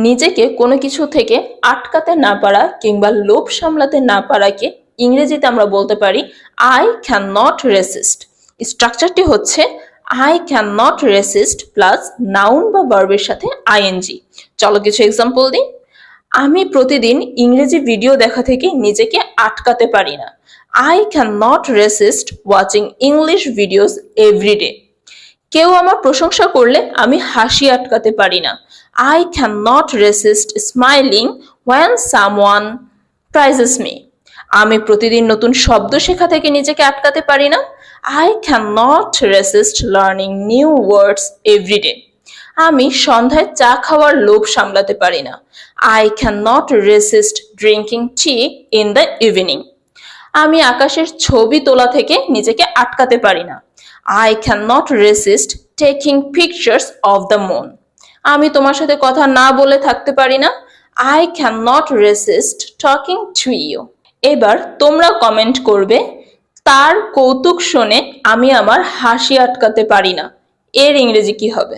নিজেকে কোনো কিছু থেকে আটকাতে না পারা কিংবা লোভ সামলাতে না পারাকে ইংরেজিতে আমরা বলতে পারি আই ক্যান নট রেসিস্ট। স্ট্রাকচারটি হচ্ছে I can not racist plus noun বা ভার্বের সাথে আইএনজি। চলো কিছু এক্সাম্পল দিই। আমি প্রতিদিন ইংরেজি ভিডিও দেখা থেকে নিজেকে আটকাতে পারি না। I can not resist watching English videos everyday. কেউ আমার প্রশংসা করলে আমি হাসি আটকাতে পারি না। I cannot resist smiling when someone praises me. আমি প্রতিদিন নতুন শব্দ শেখা থেকে নিজেকে আটকাতে পারি না। I cannot resist learning new words every day. আমি সন্ধ্যায় চা খাওয়ার লোভ সামলাতে পারি না। I cannot resist drinking tea in the evening. আমি আকাশের ছবি তোলা থেকে নিজেকে আটকাতে পারি না। I cannot resist taking pictures of the moon. আমি তোমার সাথে কথা না বলে থাকতে পারি না। I cannot resist talking to you. এবার তোমরা কমেন্ট করবে তার কৌতুক শুনে আমি আমার হাসি আটকাতে পারি না। এর ইংরেজি কি হবে?